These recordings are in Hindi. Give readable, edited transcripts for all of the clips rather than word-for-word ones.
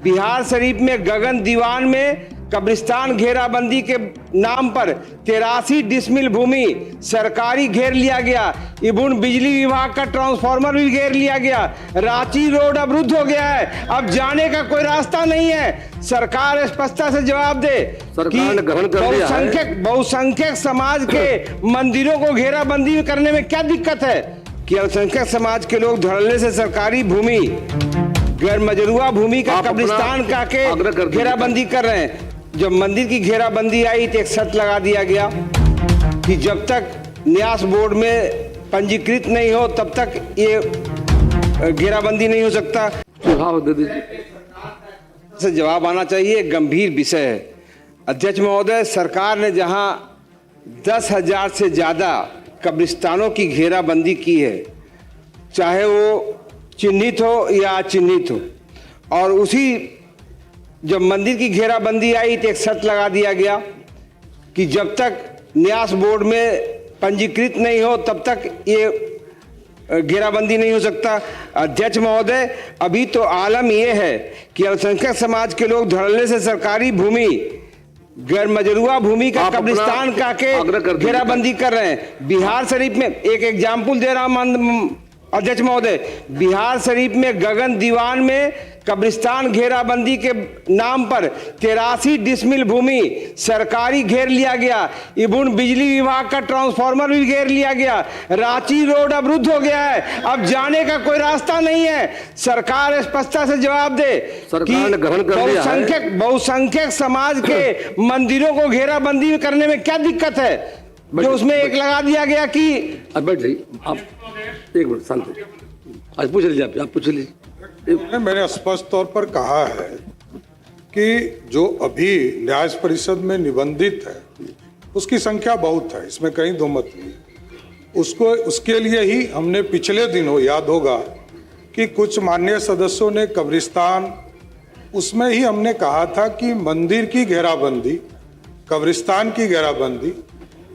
बिहार शरीफ में गगन दीवान में कब्रिस्तान घेराबंदी के नाम पर 83 डिसमिल भूमि सरकारी घेर लिया गया। इबुन बिजली विभाग का ट्रांसफार्मर भी घेर लिया गया। रांची रोड अवरुद्ध हो गया है, अब जाने का कोई रास्ता नहीं है। सरकार स्पष्टता से जवाब दे कि बहुसंख्यक समाज के मंदिरों को घेराबंदी करने में क्या दिक्कत है कि अल्पसंख्यक समाज के लोग धड़ल्ले से सरकारी भूमि गैर मजरूआ भूमि का कब्रिस्तान का के घेराबंदी कर रहे हैं। जब मंदिर की घेराबंदी आई तो एक शर्त लगा दिया गया कि जब तक न्यास बोर्ड में पंजीकृत नहीं हो तब तक ये घेराबंदी नहीं हो सकता। से जवाब आना चाहिए, गंभीर विषय है। अध्यक्ष महोदय, सरकार ने जहां 10,000 से ज्यादा कब्रिस्तानों की घेराबंदी की है, चाहे वो चिन्हित हो या अचिन्हित हो, और उसी जब मंदिर की घेराबंदी आई तो एक शर्त लगा दिया गया कि जब तक न्यास बोर्ड में पंजीकृत नहीं हो तब तक ये घेराबंदी नहीं हो सकता। अध्यक्ष महोदय, अभी तो आलम यह है कि अल्पसंख्यक समाज के लोग धड़ल्ले से सरकारी भूमि गैर मजरूआ भूमि का कब्रिस्तान का के घेराबंदी कर रहे हैं। बिहार शरीफ में एक एग्जाम्पल दे रहा हूं अध्यक्ष महोदय, बिहार शरीफ में गगन दीवान में कब्रिस्तान घेराबंदी के नाम पर 83 डिसमिल भूमि सरकारी घेर लिया गया। इबुन बिजली विभाग का ट्रांसफार्मर भी घेर लिया गया। रांची रोड अवरुद्ध हो गया है, अब जाने का कोई रास्ता नहीं है। सरकार स्पष्टता से जवाब दे कि बहुसंख्यक समाज के मंदिरों को घेराबंदी करने में क्या दिक्कत है जो उसमें एक लगा दिया गया कि बैठ जाइए आप एक मिनट शांत, आज पूछ लीजिए आप पूछ लीजिए। मैंने स्पष्ट तौर पर कहा है कि जो अभी न्याय परिषद में निबंधित है उसकी संख्या बहुत है, इसमें कहीं दो मत नहीं। उसके लिए ही हमने पिछले दिनों याद होगा कि कुछ माननीय सदस्यों ने कब्रिस्तान, उसमें ही हमने कहा था कि मंदिर की घेराबंदी, कब्रिस्तान की घेराबंदी,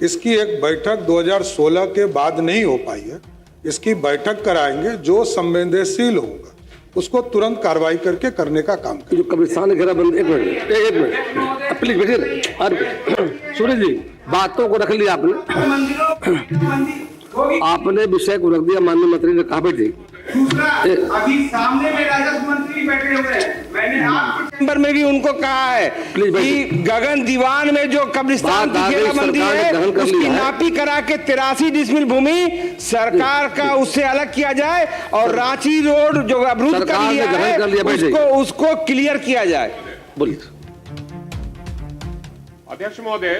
इसकी एक बैठक 2016 के बाद नहीं हो पाई है। इसकी बैठक कराएंगे, जो संवेदनशील होगा उसको तुरंत कार्रवाई करके करने का काम करें। जो कब्रिस्तान घेराबंदी, एक मिनट प्लीज बैठिए। सूर्य जी, बातों को रख लिया आपने विषय को रख दिया। माननीय मंत्री ने कहा बैठे, अभी सामने में राजस्व मंत्री बैठे हुए हैं, मैंने आपके चैम्बर में भी उनको कहा है कि गगन दीवान में जो कब्रिस्तान की घेराबंदी है उसकी नापी करा के 83 डिसमिल भूमि सरकार का उससे अलग किया जाए और रांची रोड जो अवरुद्ध कर लिया है उसको क्लियर किया जाए। बोलिए अध्यक्ष महोदय,